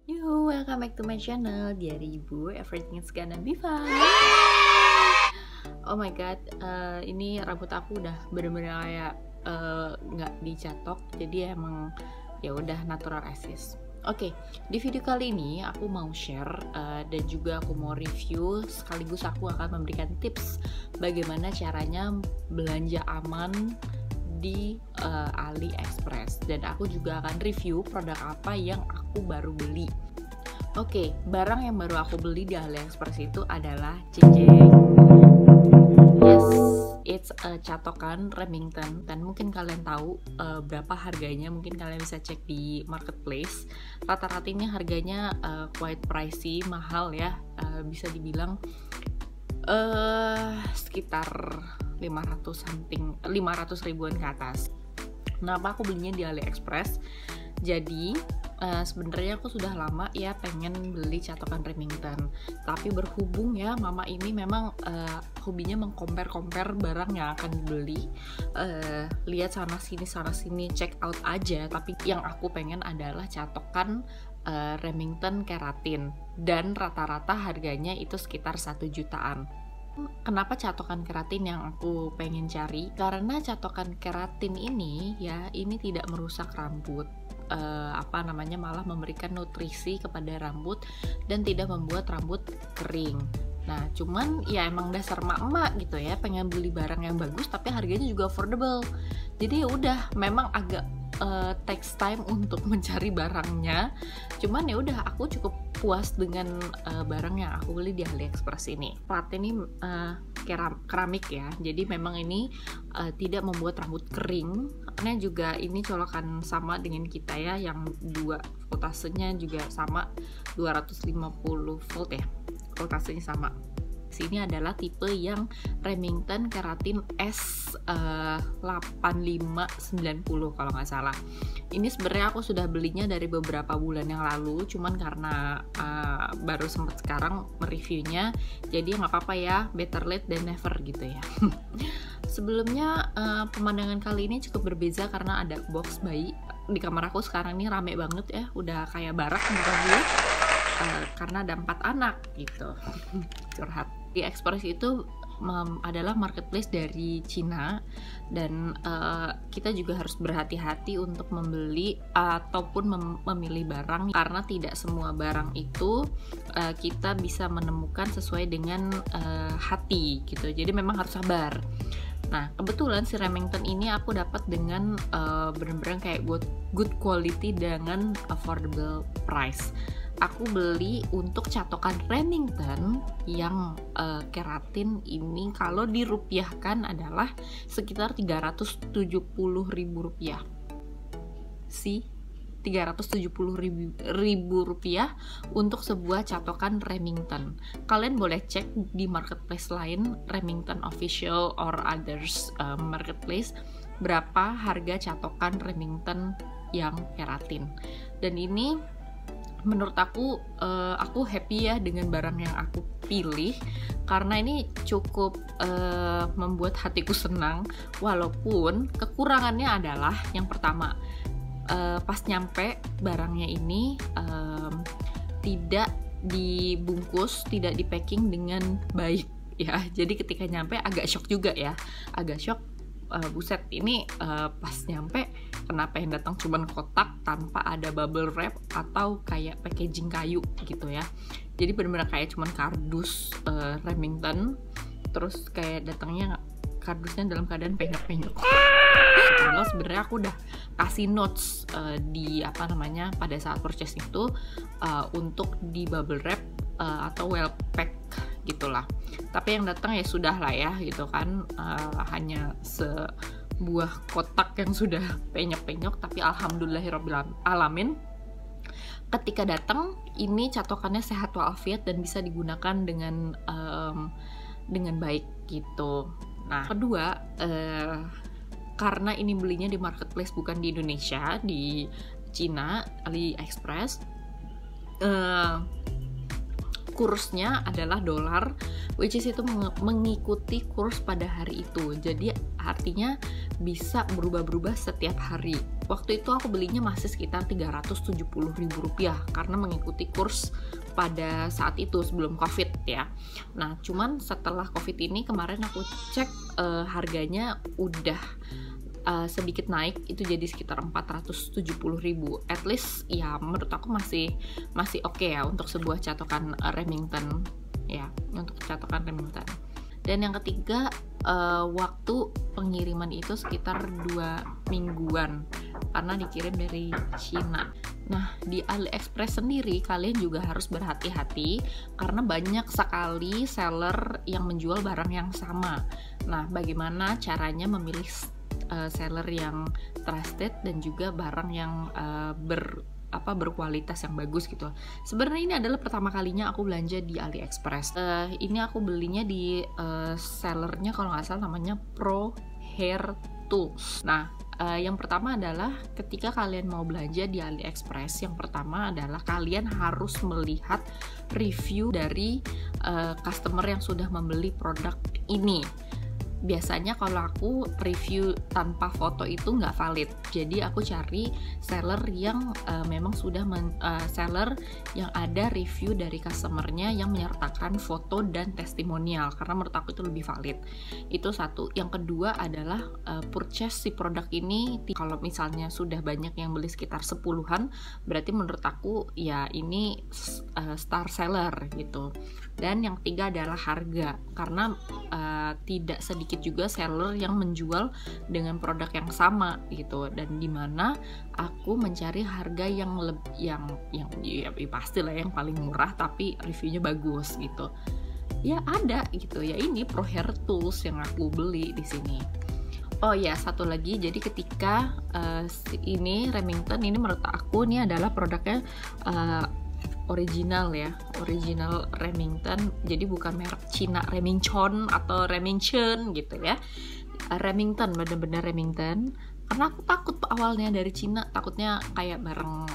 Welcome back to my channel. Diary Ibu, everything's gonna be fine. Oh my god, ini rambut aku udah bener-bener kayak nggak dicatok, jadi emang ya udah natural as is. Oke, di video kali ini aku mau share dan juga aku mau review, sekaligus aku akan memberikan tips bagaimana caranya belanja aman di AliExpress, dan aku juga akan review produk apa yang aku baru beli. Oke, barang yang baru aku beli di AliExpress itu adalah jeng. Yes, it's a catokan Remington, dan mungkin kalian tahu berapa harganya. Mungkin kalian bisa cek di marketplace. Rata-rata ini harganya quite pricey, mahal ya, bisa dibilang sekitar 500 ribuan ke atas. Kenapa aku belinya di AliExpress? Jadi sebenarnya aku sudah lama ya pengen beli catokan Remington, tapi berhubung ya mama ini memang hobinya mengcompare barang yang akan dibeli, lihat sana sini check out aja. Tapi yang aku pengen adalah catokan Remington keratin, dan rata-rata harganya itu sekitar 1 jutaan. Kenapa catokan keratin yang aku pengen cari? Karena catokan keratin ini ya, ini tidak merusak rambut, malah memberikan nutrisi kepada rambut dan tidak membuat rambut kering. Nah, cuman ya emang dasar emak-emak gitu ya, pengen beli barang yang bagus tapi harganya juga affordable. Jadi ya udah, memang agak takes time untuk mencari barangnya. Cuman ya udah, aku cukup puas dengan barang yang aku beli di AliExpress ini. Plat ini keramik ya, jadi memang ini tidak membuat rambut kering. Karena juga ini colokan sama dengan kita ya, yang dua voltasenya juga sama, 250 volt ya, voltasenya sama. Ini adalah tipe yang Remington Keratin S8590 kalau nggak salah. Ini sebenarnya aku sudah belinya dari beberapa bulan yang lalu, cuman karena baru sempat sekarang mereviewnya, jadi nggak apa-apa ya, better late than never gitu ya. Sebelumnya pemandangan kali ini cukup berbeza karena ada box bayi. Di kamar aku sekarang ini rame banget ya, udah kayak barak menurut gue, karena ada 4 anak gitu. Curhat. Di Express itu adalah marketplace dari Cina, dan kita juga harus berhati-hati untuk membeli ataupun memilih barang, karena tidak semua barang itu kita bisa menemukan sesuai dengan hati gitu. Jadi memang harus sabar. Nah, kebetulan si Remington ini aku dapat dengan bener-bener kayak good quality dengan affordable price. Aku beli untuk catokan Remington yang keratin ini, kalau dirupiahkan adalah sekitar 370.000 rupiah. 370.000 rupiah untuk sebuah catokan Remington. Kalian boleh cek di marketplace lain, Remington official or others marketplace, berapa harga catokan Remington yang keratin. Dan ini menurut aku happy ya dengan barang yang aku pilih, karena ini cukup membuat hatiku senang. Walaupun kekurangannya adalah yang pertama, pas nyampe barangnya ini tidak dibungkus, tidak di packing dengan baik ya. Jadi ketika nyampe agak shock juga ya, agak shock. Buset, ini pas nyampe kenapa yang datang cuman kotak tanpa ada bubble wrap atau kayak packaging kayu gitu ya. Jadi benar-benar kayak cuman kardus Remington, terus kayak datangnya kardusnya dalam keadaan penyok-penyok. Padahal sebenarnya aku udah kasih notes pada saat purchase itu untuk di bubble wrap atau well pack gitulah. Tapi yang datang ya sudah lah ya gitu kan, hanya sebuah kotak yang sudah penyok-penyok. Tapi alhamdulillahirabbil alamin, ketika datang ini catokannya sehat walafiat dan bisa digunakan dengan baik gitu. Nah, kedua, karena ini belinya di marketplace bukan di Indonesia, di Cina, AliExpress, kursnya adalah dolar, which is itu mengikuti kurs pada hari itu. Jadi artinya bisa berubah-berubah setiap hari. Waktu itu aku belinya masih sekitar 370.000 rupiah karena mengikuti kurs pada saat itu sebelum COVID ya. Nah, cuman setelah COVID ini kemarin aku cek harganya udah sedikit naik, itu jadi sekitar 470.000. At least ya menurut aku masih oke ya untuk sebuah catokan Remington ya, untuk catokan Remington. Dan yang ketiga, waktu pengiriman itu sekitar 2 mingguan karena dikirim dari Cina. Nah, di AliExpress sendiri kalian juga harus berhati-hati karena banyak sekali seller yang menjual barang yang sama. Nah, bagaimana caranya memilih seller yang trusted dan juga barang yang berkualitas yang bagus gitu. Sebenarnya ini adalah pertama kalinya aku belanja di AliExpress. Ini aku belinya di sellernya kalau nggak salah namanya Pro Hair Tools. Nah, yang pertama adalah ketika kalian mau belanja di AliExpress, yang pertama adalah kalian harus melihat review dari customer yang sudah membeli produk ini. Biasanya kalau aku review tanpa foto itu nggak valid, jadi aku cari seller yang memang sudah seller yang ada review dari customernya yang menyertakan foto dan testimonial, karena menurut aku itu lebih valid. Itu satu. Yang kedua adalah purchase si produk ini, kalau misalnya sudah banyak yang beli sekitar 10-an, berarti menurut aku ya ini star seller gitu. Dan yang ketiga adalah harga, karena tidak sedikit juga seller yang menjual dengan produk yang sama gitu, dan dimana aku mencari harga yang pasti lah yang paling murah tapi reviewnya bagus gitu. Ya ada gitu ya, ini Pro Hair Tools yang aku beli di sini. Oh ya, satu lagi, jadi ketika ini Remington ini menurut aku ini adalah produknya original ya, original Remington, jadi bukan merek Cina Remington atau Remington gitu ya. Remington, bener-bener Remington, karena aku takut awalnya dari Cina, takutnya kayak barang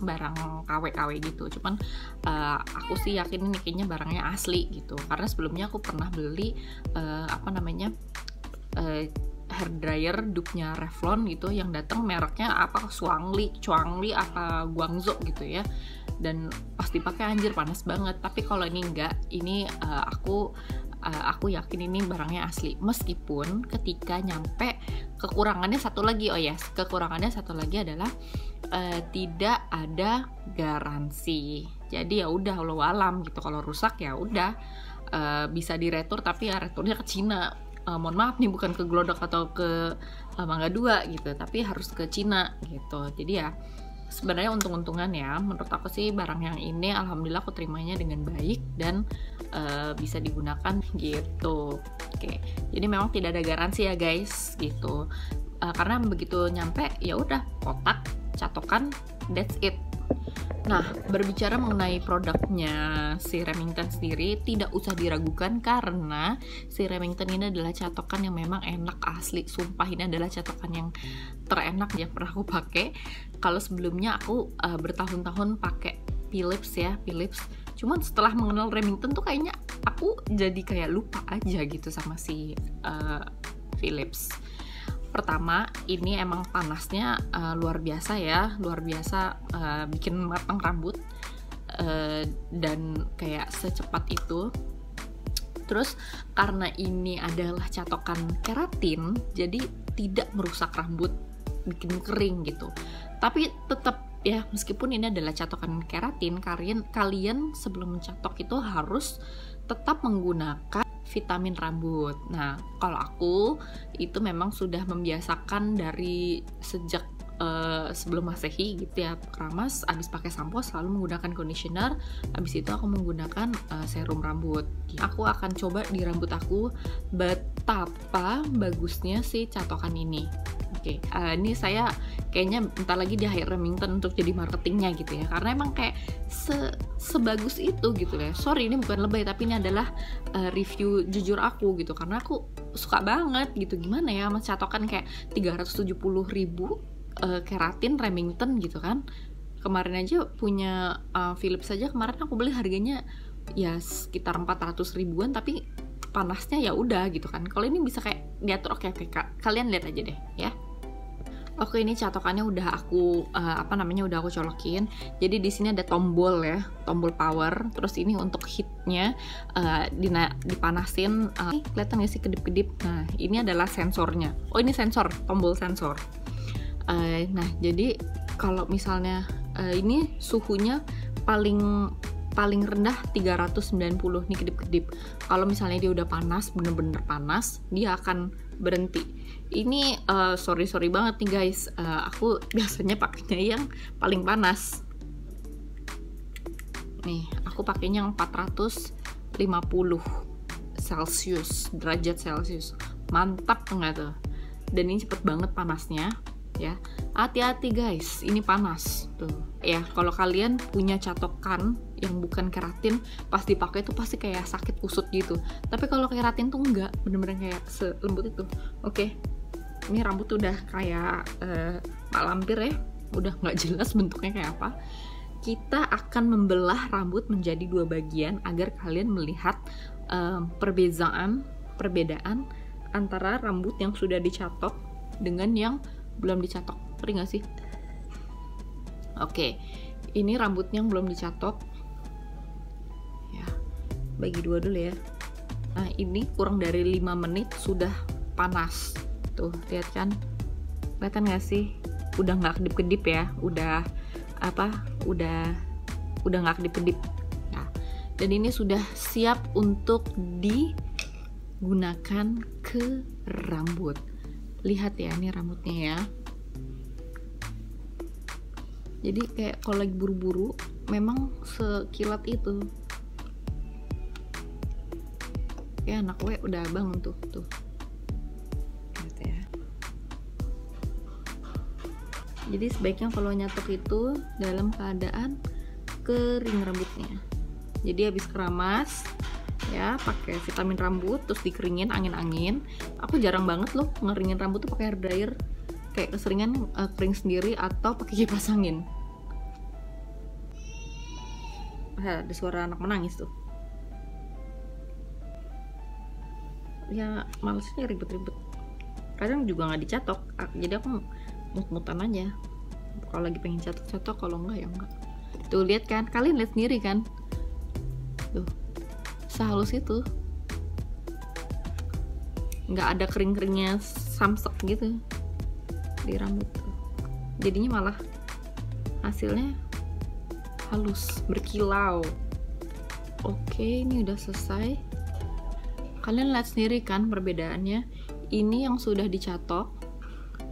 barang KW gitu. Cuman aku sih yakin ini kayaknya barangnya asli gitu, karena sebelumnya aku pernah beli hair dryer dupe-nya Revlon gitu, yang datang mereknya Shuangli apa Guangzhou gitu ya, dan pas dipakai anjir panas banget. Tapi kalau ini enggak, ini aku yakin ini barangnya asli. Meskipun ketika nyampe kekurangannya satu lagi adalah tidak ada garansi. Jadi ya udah walau alam gitu, kalau rusak ya udah bisa diretur, tapi ya returnya ke Cina. Mohon maaf nih, bukan ke Glodok atau ke Mangga 2 gitu, tapi harus ke Cina gitu. Jadi ya sebenarnya untung-untungan ya, menurut aku sih barang yang ini alhamdulillah aku terimanya dengan baik dan bisa digunakan gitu. Oke, jadi memang tidak ada garansi ya guys gitu, karena begitu nyampe ya udah kotak, catokan, that's it. Nah, berbicara mengenai produknya si Remington sendiri, tidak usah diragukan karena si Remington ini adalah catokan yang memang enak asli. Sumpah, ini adalah catokan yang terenak yang pernah aku pakai. Kalau sebelumnya aku bertahun-tahun pakai Philips. Cuman setelah mengenal Remington tuh kayaknya aku jadi kayak lupa aja gitu sama si Philips. Pertama, ini emang panasnya luar biasa, bikin matang rambut dan kayak secepat itu. Terus karena ini adalah catokan keratin, jadi tidak merusak rambut, bikin kering gitu. Tapi tetap ya, meskipun ini adalah catokan keratin, kalian sebelum mencatok itu harus tetap menggunakan vitamin rambut. Nah, kalau aku itu memang sudah membiasakan dari sejak sebelum Masehi gitu ya, keramas, abis pakai sampo selalu menggunakan conditioner, abis itu aku menggunakan serum rambut. Aku akan coba di rambut aku betapa bagusnya si catokan ini. Oke, ini saya kayaknya bentar lagi di hire Remington untuk jadi marketingnya gitu ya, karena emang kayak sebagus itu gitu ya. Sorry, ini bukan lebay, tapi ini adalah review jujur aku gitu, karena aku suka banget gitu. Gimana ya, mas catokan kayak 370.000 keratin Remington gitu kan, Kemarin aja punya Philips saja, kemarin aku beli harganya ya sekitar 400 ribuan, tapi panasnya ya udah gitu kan. Kalau ini bisa kayak diatur. Oke, kalian lihat aja deh ya. Oke, ini catokannya udah aku udah aku colokin. Jadi di sini ada tombol ya, tombol power. Terus ini untuk heatnya dipanasin. Kelihatan nggak sih kedip-kedip? Nah, ini adalah sensornya. Oh, ini sensor, tombol sensor. Nah, jadi kalau misalnya ini suhunya paling rendah 390 nih, kedip-kedip. Kalau misalnya dia udah panas, bener-bener panas, dia akan berhenti. Ini sorry banget nih guys, aku biasanya pakainya yang paling panas. Nih, aku pakainya yang 450 derajat Celcius. Mantap nggak tuh? Dan ini cepet banget panasnya ya. Hati-hati guys, ini panas tuh ya. Kalau kalian punya catokan yang bukan keratin, pas dipakai tuh pasti kayak sakit kusut gitu. Tapi kalau keratin tuh enggak, bener-bener kayak selembut itu. Oke, ini rambut udah kayak Pak Lampir ya, udah nggak jelas bentuknya kayak apa. Kita akan membelah rambut menjadi 2 bagian agar kalian melihat perbedaan antara rambut yang sudah dicatok dengan yang belum dicatok. Ngerti gak sih? Oke, ini rambutnya yang belum dicatok ya, bagi 2 dulu ya. Nah, ini kurang dari 5 menit sudah panas tuh, lihat kan? Kelihatan gak sih? Udah nggak kedip-kedip ya, udah nggak kedip-kedip. Nah, dan ini sudah siap untuk digunakan ke rambut. Lihat ya, ini rambutnya ya. Jadi kayak kalau lagi buru-buru memang sekilat itu. Ya, anak gue udah bangun tuh. Gitu ya. Jadi sebaiknya kalau nyatok itu dalam keadaan kering rambutnya. Jadi habis keramas ya, pakai vitamin rambut, terus dikeringin angin-angin. Aku jarang banget loh ngeringin rambut tuh pakai hair dryer, kayak keseringan kering sendiri atau pakai kipas angin. Ada suara anak menangis tuh. Ya malesnya ribet-ribet. Kadang juga nggak dicatok, jadi aku mut-mutan aja. Kalau lagi pengen catok-catok, kalau enggak ya enggak. Tuh lihat kan, kalian lihat sendiri kan. Tuh, sehalus itu, nggak ada kering-keringnya samsek gitu di rambut tuh. Jadinya malah hasilnya halus, berkilau. Oke, ini udah selesai. Kalian lihat sendiri kan perbedaannya. Ini yang sudah dicatok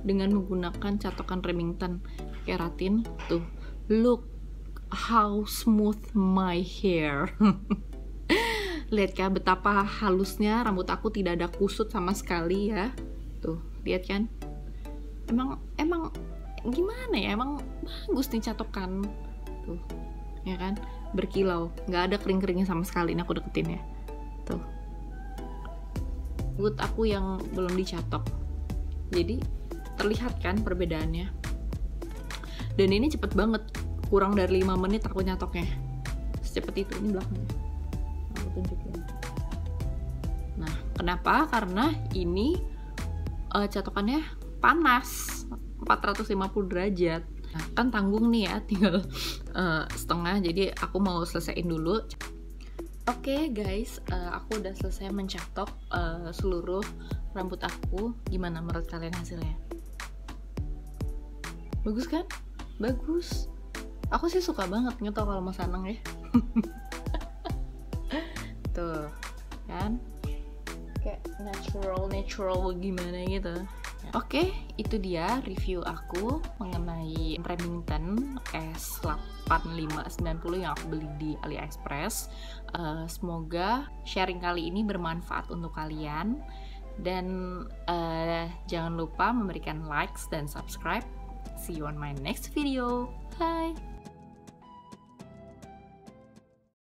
dengan menggunakan catokan Remington keratin tuh. Look how smooth my hair. Lihat kan betapa halusnya rambut aku, tidak ada kusut sama sekali ya. Tuh, lihat kan? Emang gimana ya? Emang bagus nih catokan. Tuh, ya kan? Berkilau, nggak ada kering-keringnya sama sekali. Ini aku deketin ya. Tuh. Rambut aku yang belum dicatok. Jadi terlihat kan perbedaannya. Dan ini cepet banget. Kurang dari 5 menit aku nyatoknya. Secepat itu. Ini belakangnya. Aku tunjukin. Nah, kenapa? Karena ini catokannya panas, 450 derajat. Nah, kan tanggung nih ya, tinggal setengah. Jadi aku mau selesaiin dulu. Oke guys, aku udah selesai mencatok seluruh rambut aku. Gimana menurut kalian hasilnya? Bagus kan? Bagus. Aku sih suka banget, nggak tau kalau Mas Anang ya. Tuh, kan? Kayak natural gimana gitu. Oke, itu dia review aku mengenai Remington S8590 yang aku beli di AliExpress. Semoga sharing kali ini bermanfaat untuk kalian. Dan jangan lupa memberikan likes dan subscribe. See you on my next video. Bye!